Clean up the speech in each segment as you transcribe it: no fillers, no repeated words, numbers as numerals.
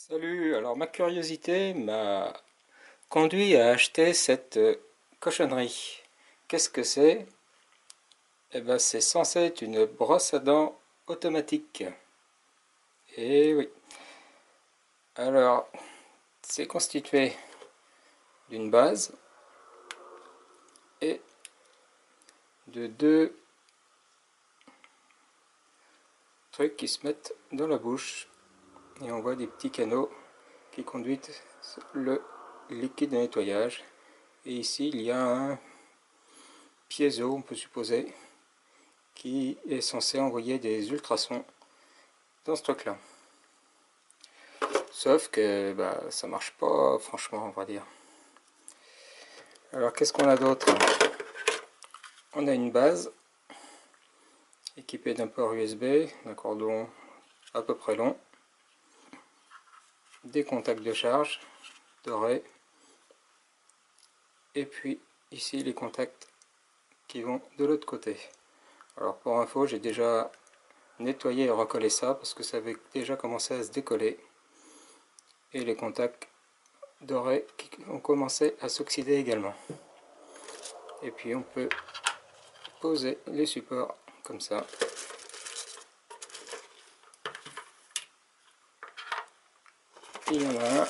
Salut, alors ma curiosité m'a conduit à acheter cette cochonnerie. Qu'est-ce que c'est? Eh ben c'est censé être une brosse à dents automatique. Et oui. Alors, c'est constitué d'une base et de deux trucs qui se mettent dans la bouche. Et on voit des petits canaux qui conduisent le liquide de nettoyage. Et ici, il y a un piezo, on peut supposer, qui est censé envoyer des ultrasons dans ce truc là. Sauf que ça marche pas franchement, on va dire. Alors qu'est-ce qu'on a d'autre? On a une base équipée d'un port USB, d'un cordon à peu près long, des contacts de charge dorés, et puis ici les contacts qui vont de l'autre côté. Alors pour info, j'ai déjà nettoyé et recollé ça parce que ça avait déjà commencé à se décoller, et les contacts dorés qui ont commencé à s'oxyder également. Et puis on peut poser les supports comme ça. Il y en a un,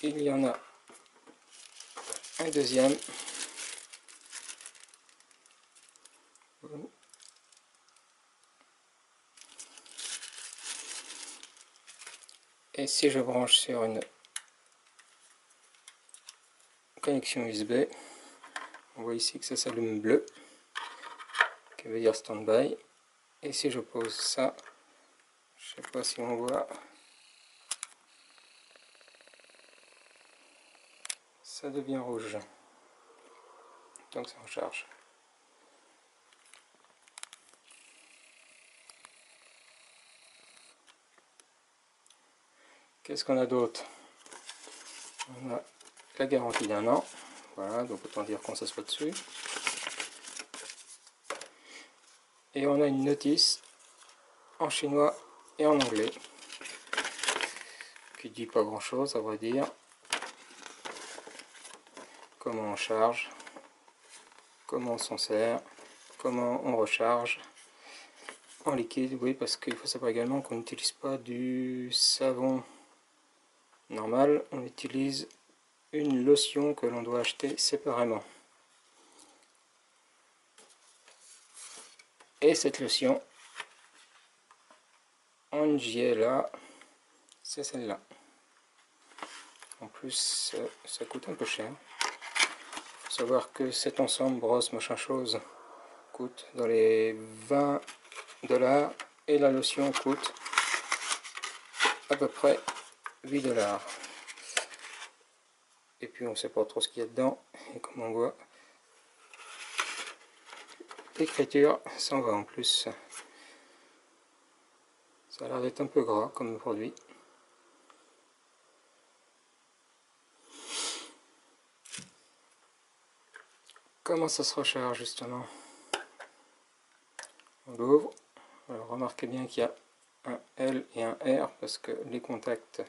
il y en a un deuxième, et si je branche sur une connexion USB, on voit ici que ça s'allume bleu, qui veut dire stand-by, et si je pose ça, je sais pas si on voit, ça devient rouge, donc c'est en charge. Qu'est-ce qu'on a d'autre? On a la garantie d'un an, voilà, donc autant dire qu'on s'assoit dessus. Et on a une notice en chinois et en anglais, qui dit pas grand chose à vrai dire. Comment on charge, comment on s'en sert, comment on recharge. En liquide, oui, parce qu'il faut savoir également qu'on n'utilise pas du savon normal, on utilise une lotion que l'on doit acheter séparément. Et cette lotion, en là, c'est celle-là. En plus, ça coûte un peu cher. Il faut savoir que cet ensemble, brosse, machin chose, coûte dans les 20 $ et la lotion coûte à peu près 8 $. Et puis on ne sait pas trop ce qu'il y a dedans, et comme on voit, l'écriture s'en va en plus. Ça a l'air d'être un peu gras comme produit. Comment ça se recharge justement? On l'ouvre. Alors remarquez bien qu'il y a un L et un R parce que les contacts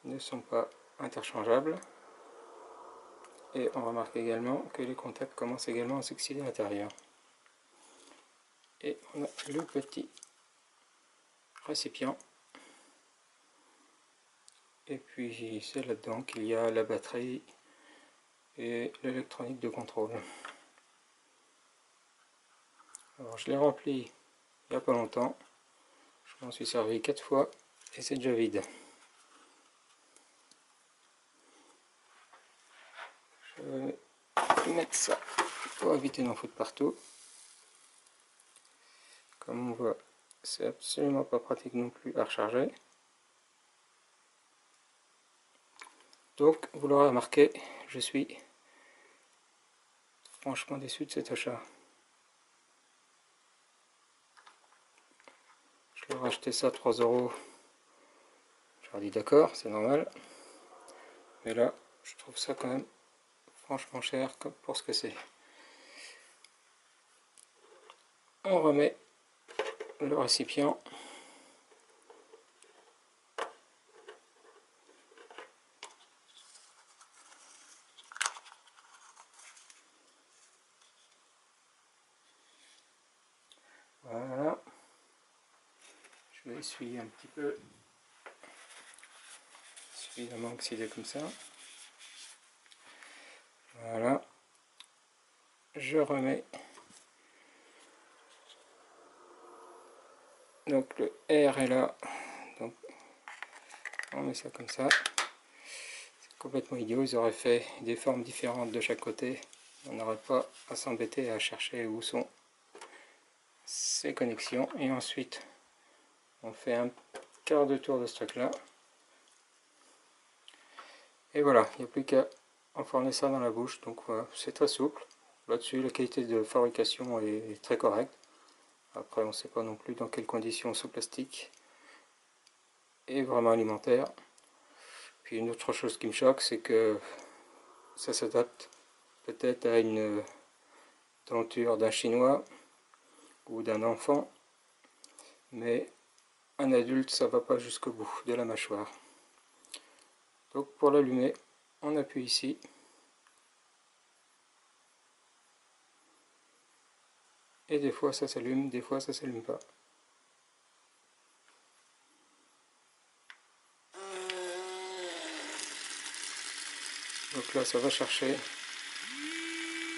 ne sont pas interchangeables. Et on remarque également que les contacts commencent également à s'oxyder à l'intérieur. Et on a le petit récipient. Et puis c'est là-dedans qu'il y a la batterie et l'électronique de contrôle. Alors je l'ai rempli il n'y a pas longtemps. Je m'en suis servi 4 fois et c'est déjà vide. Je vais mettre ça pour éviter d'en foutre partout. Comme on voit, c'est absolument pas pratique non plus à recharger. Donc, vous l'aurez remarqué, je suis franchement déçu de cet achat. Je leur ai acheté ça à 3 €. Je leur dis d'accord, c'est normal. Mais là, je trouve ça quand même franchement cher pour ce que c'est. On remet le récipient. Je vais essuyer un petit peu. Suffisamment oxydé comme ça. Voilà. Je remets. Donc le R est là. Donc on met ça comme ça. C'est complètement idiot. Ils auraient fait des formes différentes de chaque côté. On n'aurait pas à s'embêter à chercher où sont ces connexions. Et ensuite, on fait un quart de tour de ce truc là. Et voilà, il n'y a plus qu'à enfourner ça dans la bouche. Donc voilà, c'est très souple. Là-dessus, la qualité de fabrication est très correcte. Après, on ne sait pas non plus dans quelles conditions ce plastique est vraiment alimentaire. Puis une autre chose qui me choque, c'est que ça s'adapte peut-être à une denture d'un chinois ou d'un enfant, mais un adulte, ça va pas jusqu'au bout de la mâchoire. Donc pour l'allumer, on appuie ici. Et des fois ça s'allume, des fois ça s'allume pas. Donc là ça va chercher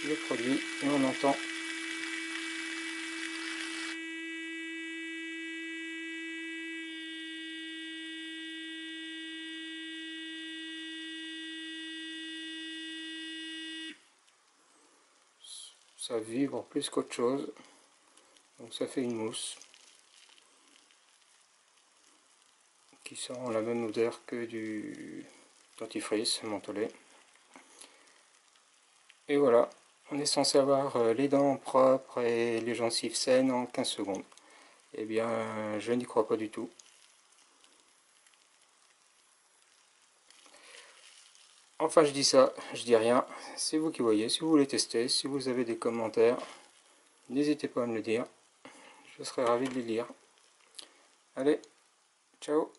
le produit et on entend ça vibre plus qu'autre chose. Donc ça fait une mousse qui sent la même odeur que du dentifrice mentholé. Et voilà, on est censé avoir les dents propres et les gencives saines en 15 secondes. Eh bien, je n'y crois pas du tout. Enfin, je dis ça, je dis rien. C'est vous qui voyez. Si vous voulez tester, si vous avez des commentaires, n'hésitez pas à me le dire. Je serai ravi de les lire. Allez, ciao!